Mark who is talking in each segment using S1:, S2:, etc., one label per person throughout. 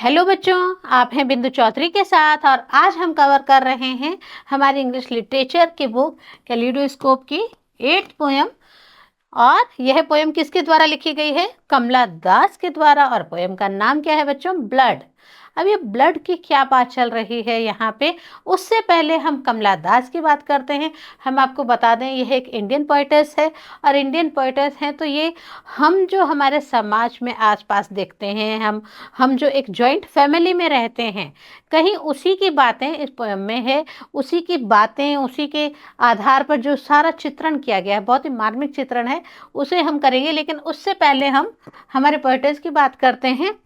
S1: Hello बच्चों, आप हैं बिंदु चौधरी के साथ और आज हम कवर कर रहे हैं हमारी इंग्लिश लिटरेचर की बुक कैलिडोस्कोप की 8th पोयम। और यह पोयम किसके द्वारा लिखी गई है? कमला दास के द्वारा। और पोयम का नाम क्या है बच्चों? ब्लड। अब ये ब्लड की क्या बात चल रही है यहाँ पे, उससे पहले हम कमला दास की बात करते हैं। हम आपको बता दें यह एक इंडियन पोइटेस है, और इंडियन पोइटेस हैं तो ये हम जो हमारे समाज में आसपास देखते हैं, हम जो एक जॉइंट फैमिली में रहते हैं, कहीं उसी की बातें इस पोयम में है। उसी की बातें, उसी के आधार पर जो सारा चित्रण किया गया है, बहुत ही मार्मिक चित्रण है, उसे हम करेंगे। लेकिन उससे पहले हम हमारे पोइटेस की बात करते हैं।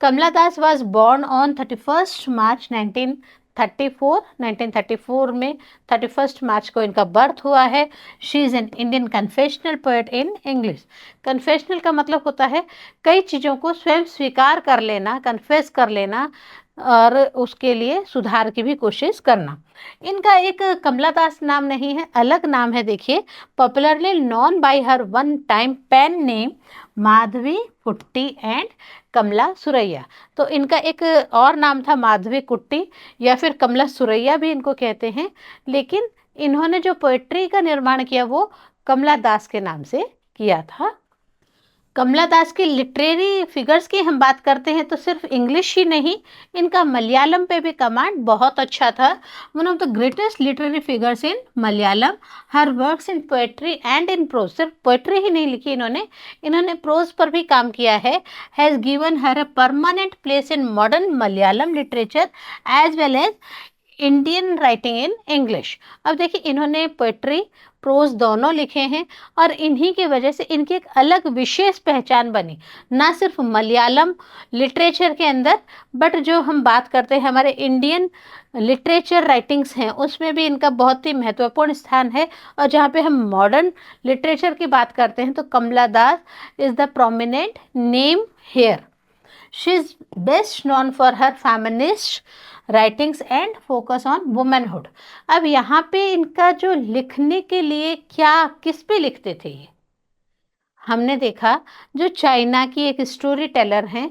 S1: कमला दास वॉज बॉर्न ऑन 31 मार्च 1934। 1934 में 31 मार्च को इनका बर्थ हुआ है। She is an Indian confessional poet in English. Confessional का मतलब होता है कई चीज़ों को स्वयं स्वीकार कर लेना, कन्फेस कर लेना, और उसके लिए सुधार की भी कोशिश करना। इनका एक कमला दास नाम नहीं है, अलग नाम है। देखिए, popularly known by her one time pen name Madhavi Kutty and कमला सुरैया। तो इनका एक और नाम था माधवी कुट्टी, या फिर कमला सुरैया भी इनको कहते हैं। लेकिन इन्होंने जो पोएट्री का निर्माण किया वो कमला दास के नाम से किया था। कमला दास की लिटरेरी फिगर्स की हम बात करते हैं तो सिर्फ इंग्लिश ही नहीं, इनका मलयालम पे भी कमांड बहुत अच्छा था। One of the greatest literary figures in Malayalam. Her works in poetry and in prose. सिर्फ पोएट्री ही नहीं लिखी इन्होंने प्रोज पर भी काम किया है। Has given her a permanent place in modern Malayalam literature as well as Indian writing in English. अब देखिए, इन्होंने पोएट्री प्रोज दोनों लिखे हैं, और इन्हीं की वजह से इनकी एक अलग विशेष पहचान बनी, ना सिर्फ मलयालम लिटरेचर के अंदर, बट जो हम बात करते हैं हमारे इंडियन लिटरेचर राइटिंग्स हैं उसमें भी इनका बहुत ही महत्वपूर्ण स्थान है। और जहाँ पे हम मॉडर्न लिटरेचर की बात करते हैं तो Kamala Das is the prominent name here. She is best known for her feminist writings and focus on womanhood. अब यहाँ पे इनका जो लिखने के लिए क्या, किस पे लिखते थे ये, हमने देखा जो चाइना की एक स्टोरी टेलर हैं,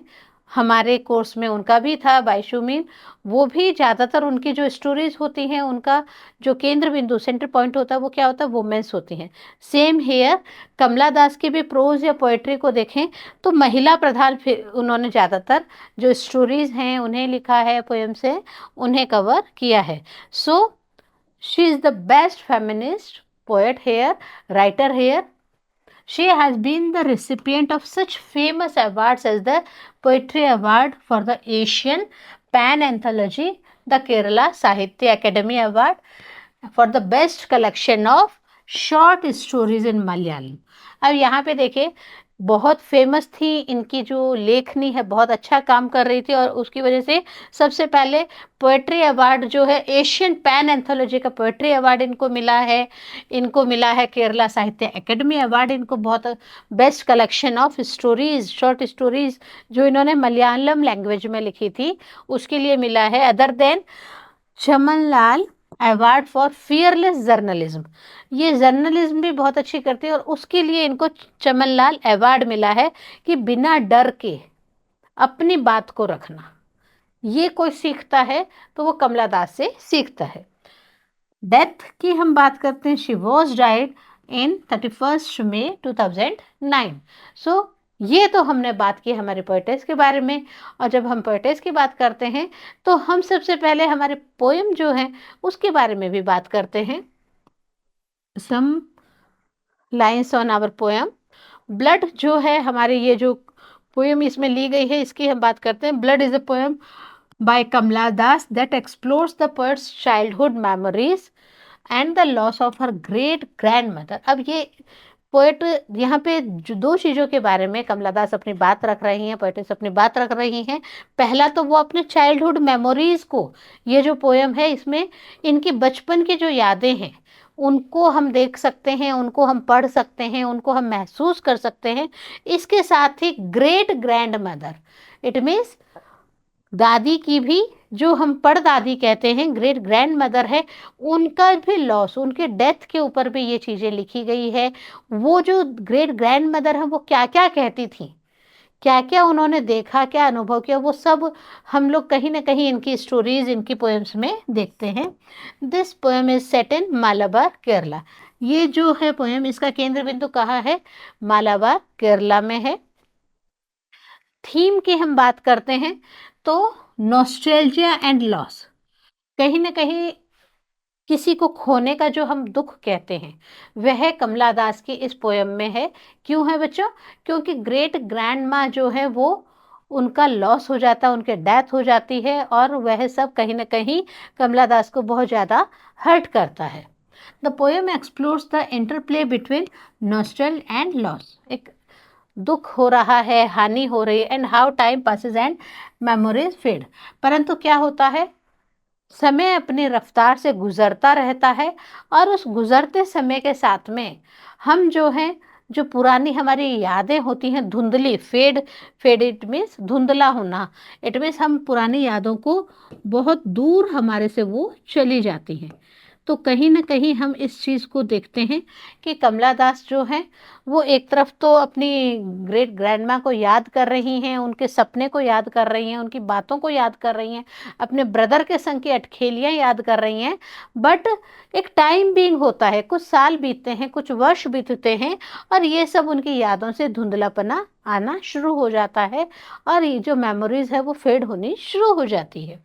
S1: हमारे कोर्स में उनका भी था बाइशू मीन। वो भी ज़्यादातर उनकी जो स्टोरीज होती हैं उनका जो केंद्र बिंदु, सेंटर पॉइंट होता है, वो क्या होता है? वुमेन्स होती हैं। सेम हेयर, कमला दास की भी प्रोज या पोएट्री को देखें तो महिला प्रधान उन्होंने ज़्यादातर जो स्टोरीज हैं उन्हें लिखा है, पोएम से उन्हें कवर किया है। So she is the best feminist poet here, writer here. She has been the recipient of such famous awards as the Poetry Award for the Asian Pan Anthology, the Kerala Sahitya Academy Award for the best collection of short stories in Malayalam। अब यहाँ पे देखिए, बहुत famous थी इनकी जो लेखनी है, बहुत अच्छा काम कर रही थी, और उसकी वजह से सबसे पहले पोएट्री अवार्ड जो है एशियन पैन एंथोलॉजी का पोएट्री अवार्ड इनको मिला है। इनको मिला है केरला साहित्य एकेडमी अवार्ड। इनको बहुत best collection of stories, short stories जो इन्होंने मलयालम लैंग्वेज में लिखी थी उसके लिए मिला है। Other than Chamanlal award for fearless journalism, ये जर्नलिज्म भी बहुत अच्छी करती है, और उसके लिए इनको चमनलाल अवार्ड मिला है कि बिना डर के अपनी बात को रखना, ये कोई सीखता है तो वो कमला दास से सीखता है। डेथ की हम बात करते हैं, शी वॉज डाइड इन 31 मई 2009। सो ये तो हमने बात की हमारे पोएटेस के बारे में। और जब हम पोएटेस की बात करते हैं तो हम सबसे पहले हमारे पोएम जो है उसके बारे में भी बात करते हैं। Some lines on our poem. Blood जो है हमारे, ये जो पोएम इसमें ली गई है इसकी हम बात करते हैं। Blood is a poem by Kamala Das that explores the poet's childhood memories and the loss of her great grand mother. अब ये पोएट यहाँ पे जो दो चीज़ों के बारे में कमला दास अपनी बात रख रही हैं, पोएट्स अपनी बात रख रही हैं। पहला तो वो अपने चाइल्डहुड मेमोरीज़ को, ये जो पोएम है इसमें इनकी बचपन की जो यादें हैं उनको हम देख सकते हैं, उनको हम पढ़ सकते हैं, उनको हम महसूस कर सकते हैं। इसके साथ ही great grand mother, it means दादी की भी, जो हम परदादी कहते हैं, ग्रेट ग्रैंड मदर है, उनका भी लॉस, उनके डेथ के ऊपर भी ये चीज़ें लिखी गई है। वो जो ग्रेट ग्रैंड मदर है वो क्या क्या कहती थी, क्या क्या उन्होंने देखा, क्या अनुभव किया, वो सब हम लोग कहीं ना कहीं इनकी स्टोरीज, इनकी पोएम्स में देखते हैं। दिस पोएम इज सेट इन मालाबार केरला। ये जो है पोएम, इसका केंद्र बिंदु कहाँ है? मालाबार केरला में है। थीम की हम बात करते हैं तो नॉस्टैल्जिया एंड लॉस। कहीं ना कहीं किसी को खोने का जो हम दुख कहते हैं, वह कमला दास की इस पोयम में है। क्यों है बच्चों? क्योंकि ग्रेट ग्रैंड माँ जो है वो, उनका लॉस हो जाता है, उनके डेथ हो जाती है, और वह सब कहीं ना कहीं कमला दास को बहुत ज़्यादा हर्ट करता है। The poem explores the interplay between nostalgia and loss. एक दुख हो रहा है, हानि हो रही है, and how time passes and memories fade. परंतु क्या होता है, समय अपनी रफ्तार से गुजरता रहता है, और उस गुजरते समय के साथ में हम जो हैं, जो पुरानी हमारी यादें होती हैं, धुंधली, फेड, फेड इट मीन्स धुंधला होना, इट मीन्स हम पुरानी यादों को बहुत दूर हमारे से वो चली जाती हैं। तो कहीं ना कहीं हम इस चीज़ को देखते हैं कि कमला दास जो है वो एक तरफ तो अपनी ग्रेट ग्रैंडमा को याद कर रही हैं, उनके सपने को याद कर रही हैं, उनकी बातों को याद कर रही हैं, अपने ब्रदर के संग की अटखेलियाँ याद कर रही हैं। बट एक टाइम बीइंग होता है, कुछ साल बीतते हैं, कुछ वर्ष बीतते हैं, और ये सब उनकी यादों से धुंधलापना आना शुरू हो जाता है, और ये जो मेमोरीज है वो फेड होनी शुरू हो जाती है।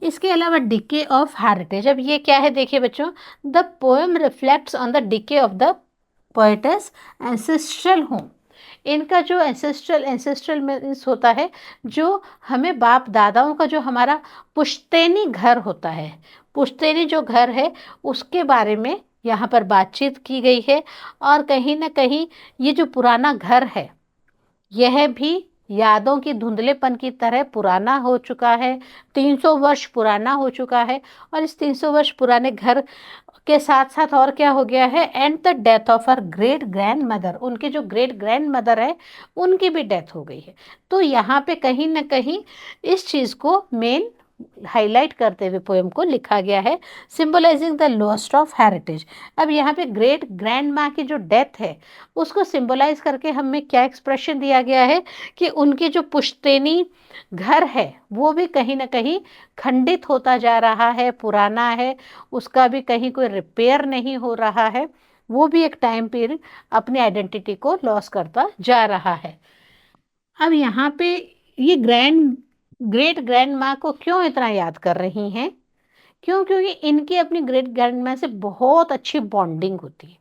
S1: इसके अलावा डिके ऑफ हेरिटेज, अब ये क्या है देखिए बच्चों, the poem reflects on the decay of the poets ancestral home. इनका जो एंसेस्ट्रल मीन्स होता है, जो हमें बाप दादाओं का जो हमारा पुश्तैनी घर होता है, पुश्तैनी जो घर है उसके बारे में यहाँ पर बातचीत की गई है। और कहीं ना कहीं ये जो पुराना घर है, यह भी यादों की धुंधलेपन की तरह पुराना हो चुका है, 300 वर्ष पुराना हो चुका है। और इस 300 वर्ष पुराने घर के साथ साथ और क्या हो गया है, and the death of her great grand mother, उनकी जो ग्रेट ग्रैंड मदर है उनकी भी डेथ हो गई है। तो यहाँ पे कहीं ना कहीं इस चीज़ को मेन हाईलाइट करते हुए पोएम को लिखा गया है, symbolising the lost of heritage. अब यहाँ पे ग्रेट ग्रैंड माँ की जो डेथ है उसको सिंबलाइज करके हमें क्या एक्सप्रेशन दिया गया है कि उनकी जो पुश्तैनी घर है वो भी कहीं ना कहीं खंडित होता जा रहा है, पुराना है, उसका भी कहीं कोई रिपेयर नहीं हो रहा है, वो भी एक टाइम पीरियड अपनी आइडेंटिटी को लॉस करता जा रहा है। अब यहाँ पे ये ग्रेट ग्रैंड माँ को क्यों इतना याद कर रही हैं? क्यों? क्योंकि इनकी अपनी ग्रेट ग्रैंड माँ से बहुत अच्छी बॉन्डिंग होती है,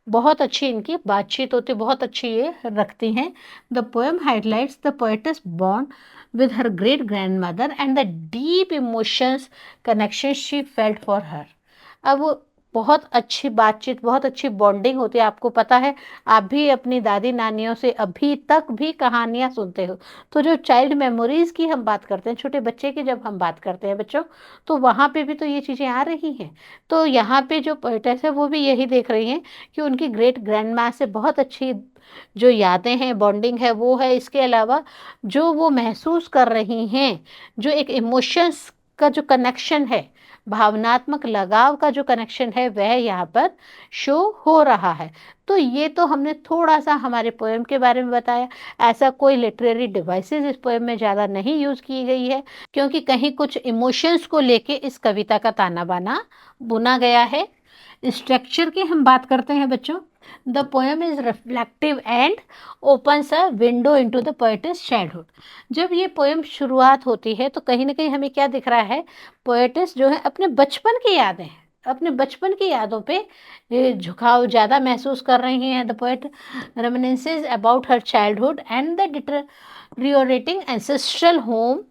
S1: बहुत अच्छी इनकी बातचीत होती है, बहुत अच्छी ये रखती हैं। The poem highlights the poets bond with her great grandmother and the deep emotions connection she felt for her। अब बहुत अच्छी बातचीत, बहुत अच्छी बॉन्डिंग होती है। आपको पता है, आप भी अपनी दादी नानियों से अभी तक भी कहानियाँ सुनते हो, तो जो चाइल्ड मेमोरीज की हम बात करते हैं, छोटे बच्चे की जब हम बात करते हैं बच्चों, तो वहाँ पे भी तो ये चीज़ें आ रही हैं। तो यहाँ पे जो पोएटेस है वो भी यही देख रही हैं कि उनकी ग्रेट ग्रैंड माँ से बहुत अच्छी जो यादें हैं, बॉन्डिंग है वो है। इसके अलावा जो वो महसूस कर रही हैं, जो एक इमोशंस का जो कनेक्शन है, भावनात्मक लगाव का जो कनेक्शन है, वह यहाँ पर शो हो रहा है। तो ये तो हमने थोड़ा सा हमारे पोएम के बारे में बताया। ऐसा कोई लिटरेरी डिवाइसेस इस पोएम में ज़्यादा नहीं यूज़ की गई है, क्योंकि कहीं कुछ इमोशंस को लेके इस कविता का ताना बाना बुना गया है। स्ट्रक्चर की हम बात करते हैं बच्चों, the poem is reflective and opens a window into the poet's childhood. जब ये पोएम शुरुआत होती है तो कहीं ना कहीं हमें क्या दिख रहा है, पोएटिस जो है अपने बचपन की यादें हैं, अपने बचपन की यादों पे झुकाव ज़्यादा महसूस कर रही हैं। The poet reminisces about her childhood and the deteriorating ancestral home.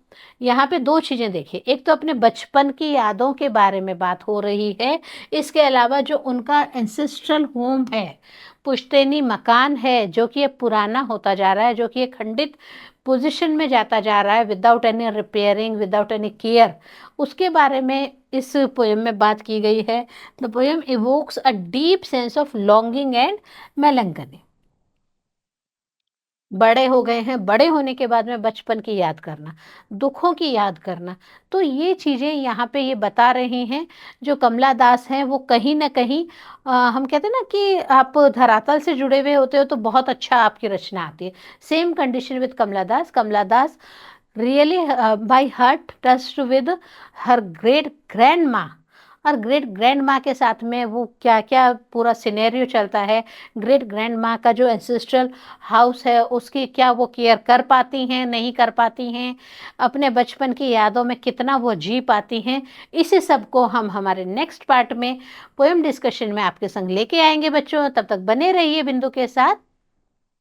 S1: यहाँ पे दो चीज़ें देखिए, एक तो अपने बचपन की यादों के बारे में बात हो रही है, इसके अलावा जो उनका एंसेस्ट्रल होम है, पुश्तैनी मकान है, जो कि ये पुराना होता जा रहा है, जो कि ये खंडित पोजीशन में जाता जा रहा है, without any repairing, without any care, उसके बारे में इस पोएम में बात की गई है। The poem evokes a deep sense of longing and melancholy. बड़े हो गए हैं, बड़े होने के बाद में बचपन की याद करना, दुखों की याद करना। तो ये चीज़ें यहाँ पे ये बता रहे हैं, जो कमला दास हैं वो कहीं न कहीं हम कहते हैं ना कि आप धरातल से जुड़े हुए होते हो तो बहुत अच्छा आपकी रचना आती है। Same condition with Kamala Das really by heart touched with her great grandma, और ग्रेट ग्रैंड माँ के साथ में वो क्या क्या पूरा सिनेरियो चलता है, ग्रेट ग्रैंड माँ का जो एंसेस्ट्रल हाउस है उसकी क्या वो केयर कर पाती हैं, नहीं कर पाती हैं, अपने बचपन की यादों में कितना वो जी पाती हैं, इसी सब को हम हमारे नेक्स्ट पार्ट में पोएम डिस्कशन में आपके संग लेके आएंगे बच्चों। तब तक बने रहिए बिंदु के साथ।